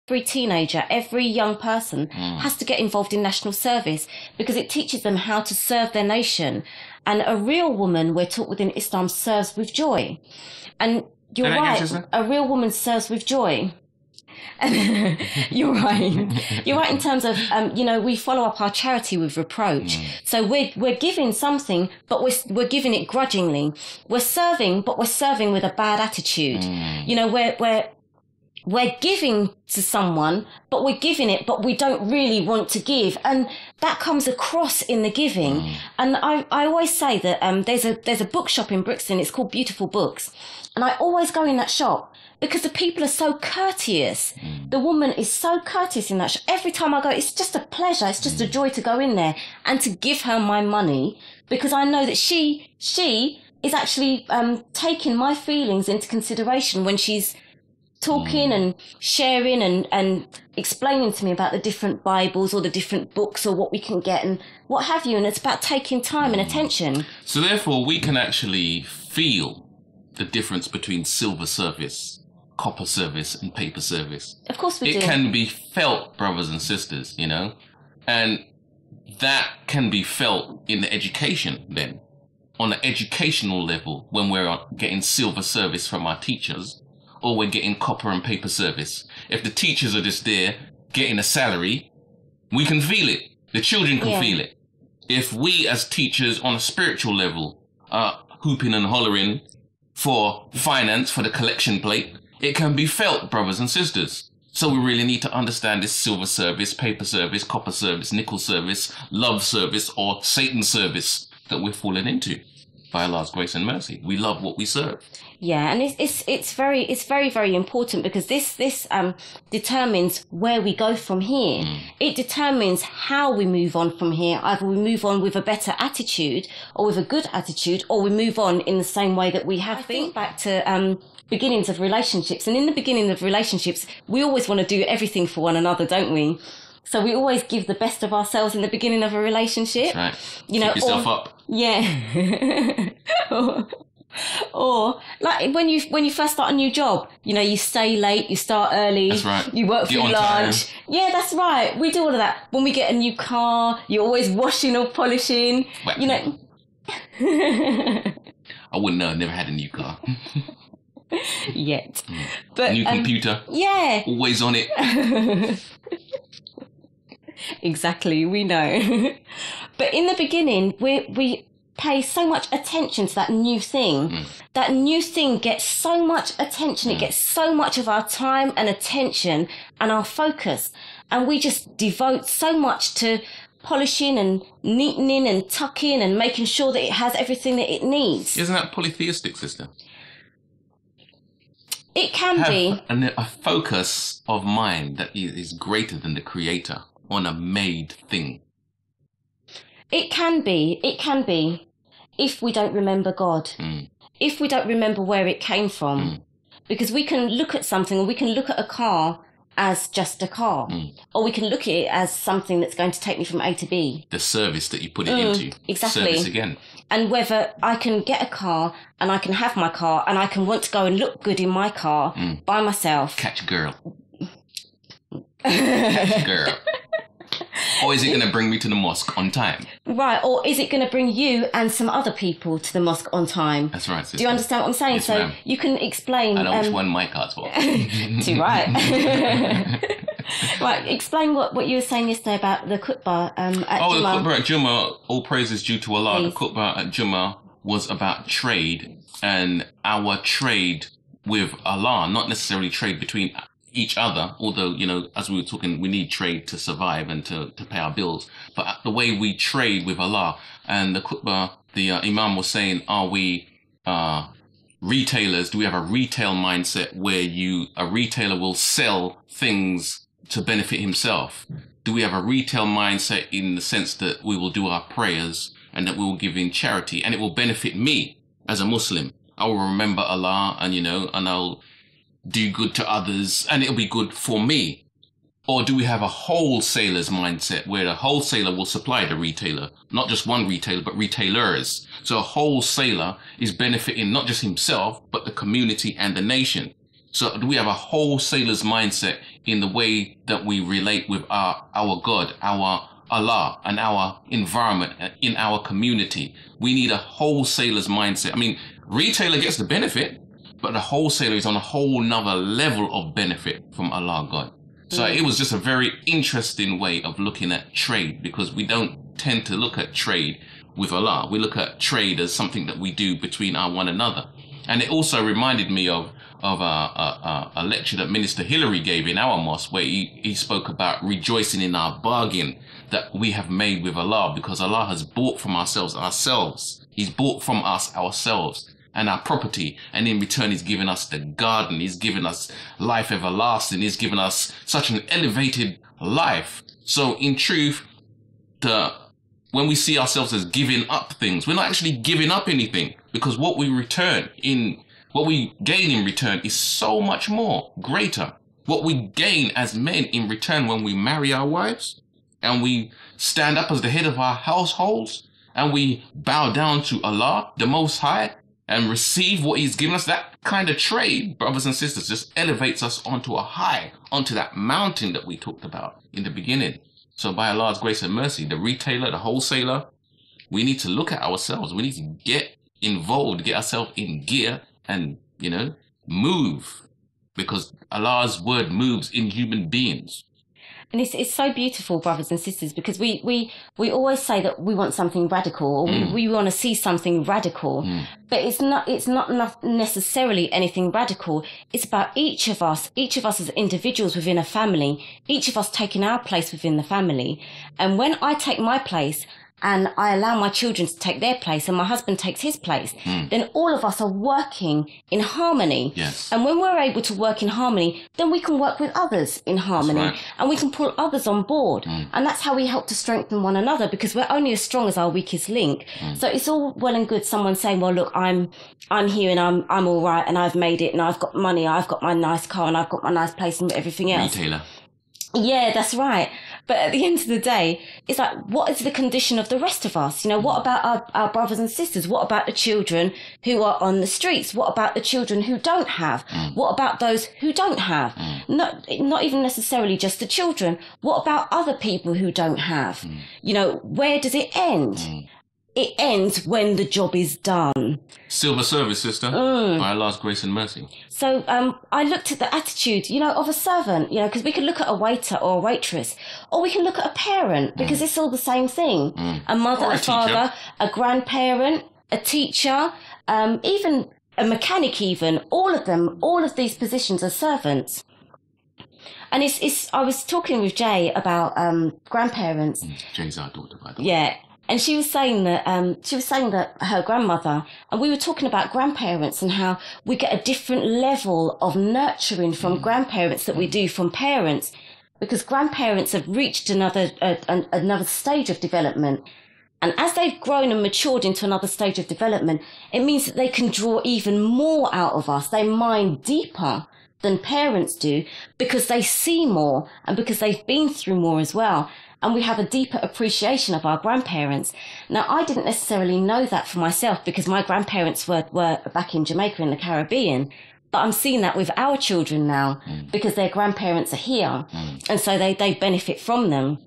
every teenager, every young person has to get involved in national service because it teaches them how to serve their nation. And a real woman, we're taught within Islam, serves with joy. And you're right, a real woman serves with joy. You're right. You're right in terms of, we follow up our charity with reproach. So we're giving something, but we're giving it grudgingly. We're serving, but we're serving with a bad attitude. We're giving to someone, but we're giving it, but we don't really want to give. And that comes across in the giving. And I always say that there's a bookshop in Brixton. It's called Beautiful Books. And I always go in that shop because the people are so courteous. The woman is so courteous in that shop. Every time I go, it's just a pleasure. It's just a joy to go in there and to give her my money because I know that she is actually taking my feelings into consideration when she's talking and sharing and explaining to me about the different Bibles or the different books or what we can get and what have you. And it's about taking time and attention. So therefore, we can actually feel the difference between silver service, copper service and paper service. Of course we do. It can be felt, brothers and sisters, and that can be felt in the education then. On the educational level, when we're getting silver service from our teachers, or we're getting copper and paper service. If the teachers are just there getting a salary, we can feel it. The children can feel it. If we as teachers on a spiritual level are hooping and hollering for finance, for the collection plate, it can be felt, brothers and sisters. So we really need to understand this silver service, paper service, copper service, nickel service, love service, or Satan service that we're falling into. By Allah's grace and mercy, we love what we serve. Yeah, and it's very, very important because this determines where we go from here. It determines how we move on from here. Either we move on with a better attitude or with a good attitude, or we move on in the same way that we have been. Think back to beginnings of relationships, and in the beginning of relationships, we always want to do everything for one another, don't we? So we always give the best of ourselves in the beginning of a relationship. That's right. Keep yourself up. Yeah. Or like when you first start a new job, you stay late, you start early. That's right. You work through lunch. Yeah, that's right. We do all of that. When we get a new car, you're always washing or polishing. I wouldn't know. I've never had a new car. Yet. But new computer. Yeah. Always on it. Exactly, we know. But in the beginning, we pay so much attention to that new thing. That new thing gets so much attention. It gets so much of our time and attention and our focus. And we just devote so much to polishing and neatening and tucking and making sure that it has everything that it needs. Isn't that polytheistic, sister? It can be. A focus of mind that is greater than the creator on a made thing. It can be. If we don't remember God. If we don't remember where it came from. Because we can look at something, or we can look at a car as just a car. Or we can look at it as something that's going to take me from A to B. The service that you put it into. Exactly. Service again. And whether I can get a car and I can have my car and I can want to go and look good in my car by myself. Catch a girl. Catch a girl. Or is it going to bring me to the mosque on time? Right, or is it going to bring you and some other people to the mosque on time? That's right, sister. Do you understand what I'm saying? Yes, so ma'am. you can explain... I know which one my card's for. Too right. Right, explain what you were saying yesterday about the khutbah at Jummah. The khutbah at Jummah, all praise is due to Allah. Please. The khutbah at Jummah was about trade, and our trade with Allah, not necessarily trade between each other, although, as we were talking, we need trade to survive and to pay our bills. But the way we trade with Allah, and the khutbah, the Imam was saying, are we retailers? Do we have a retail mindset where a retailer will sell things to benefit himself? Do we have a retail mindset in the sense that we will do our prayers and that we will give in charity and it will benefit me as a Muslim? I will remember Allah and I'll do good to others and it'll be good for me. Or do we have a wholesaler's mindset where the wholesaler will supply the retailer, not just one retailer, but retailers? So a wholesaler is benefiting not just himself, but the community and the nation. So do we have a wholesaler's mindset in the way that we relate with our God, our Allah, and our environment in our community? We need a wholesaler's mindset. I mean, retailer gets the benefit, but the wholesaler is on a whole nother level of benefit from Allah God. So it was just a very interesting way of looking at trade, because we don't tend to look at trade with Allah. We look at trade as something that we do between our one another. And it also reminded me of a lecture that Minister Hillary gave in our mosque, where he spoke about rejoicing in our bargain that we have made with Allah, because Allah has bought from ourselves. He's bought from us ourselves and our property. And in return, he's given us the garden. He's given us life everlasting. He's given us such an elevated life. So in truth, when we see ourselves as giving up things, we're not actually giving up anything, because what we gain in return is so much more greater. What we gain as men in return when we marry our wives and we stand up as the head of our households and we bow down to Allah, the Most High, and receive what he's given us, that kind of trade, brothers and sisters, just elevates us onto a high, onto that mountain that we talked about in the beginning. So by Allah's grace and mercy, the retailer, the wholesaler, we need to look at ourselves. We need to get involved, get ourselves in gear and, move, because Allah's word moves in human beings. And it's so beautiful, brothers and sisters, because we always say that we want something radical, or we want to see something radical, but it's not necessarily anything radical. It's about each of us as individuals within a family, each of us taking our place within the family. And when I take my place, and I allow my children to take their place, and my husband takes his place, then all of us are working in harmony. Yes. And when we're able to work in harmony, then we can work with others in harmony. That's right. And we can pull others on board. And that's how we help to strengthen one another, because we're only as strong as our weakest link. So it's all well and good someone saying, well, look, I'm here and I'm all right and I've made it and I've got money, I've got my nice car and I've got my nice place and everything else. Retailer. Yeah, that's right. But at the end of the day, it's like, what is the condition of the rest of us? What about our brothers and sisters? What about the children who are on the streets? What about the children who don't have? What about those who don't have? Not even necessarily just the children. What about other people who don't have? Where does it end? It ends when the job is done. Silver service, sister, by Allah's grace and mercy. So I looked at the attitude, of a servant, because we could look at a waiter or a waitress, or we can look at a parent, because it's all the same thing. A mother, Or a a father, a grandparent, a teacher, even a mechanic even, all of these positions are servants. And I was talking with Jay about grandparents. Jay's our daughter, by the way. Yeah. And she was saying that her grandmother, and we were talking about grandparents and how we get a different level of nurturing from grandparents that we do from parents, because grandparents have reached another stage of development. And as they've grown and matured into another stage of development, it means that they can draw even more out of us. They mine deeper than parents do, because they see more and because they've been through more as well. And we have a deeper appreciation of our grandparents. Now, I didn't necessarily know that for myself, because my grandparents were back in Jamaica in the Caribbean. But I'm seeing that with our children now, because their grandparents are here. And so they benefit from them.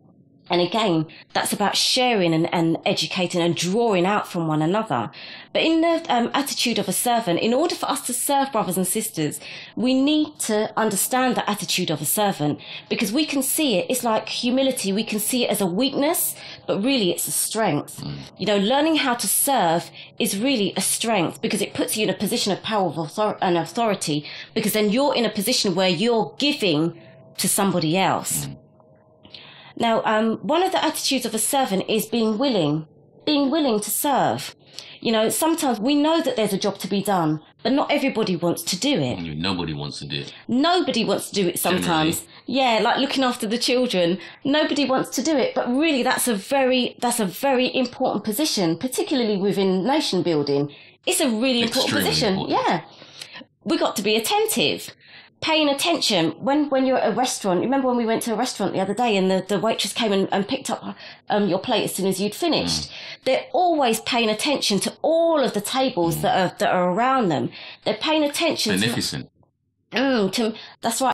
And again, that's about sharing and educating and drawing out from one another. But in the attitude of a servant, in order for us to serve brothers and sisters, we need to understand the attitude of a servant, because we can see it. It's like humility. We can see it as a weakness, but really it's a strength. Learning how to serve is really a strength, because it puts you in a position of power and authority, because then you're in a position where you're giving to somebody else. Now, one of the attitudes of a servant is being willing to serve. Sometimes we know that there's a job to be done, but not everybody wants to do it. Nobody wants to do it. Nobody wants to do it sometimes. Generally. Yeah, like looking after the children. Nobody wants to do it, but really that's a very important position, particularly within nation building. It's a really important position. Important. Yeah. We got to be attentive. Paying attention when you're at a restaurant. Remember when we went to a restaurant the other day and the waitress came and picked up your plate as soon as you'd finished? They're always paying attention to all of the tables that are around them. They're paying attention. Beneficent. That's right.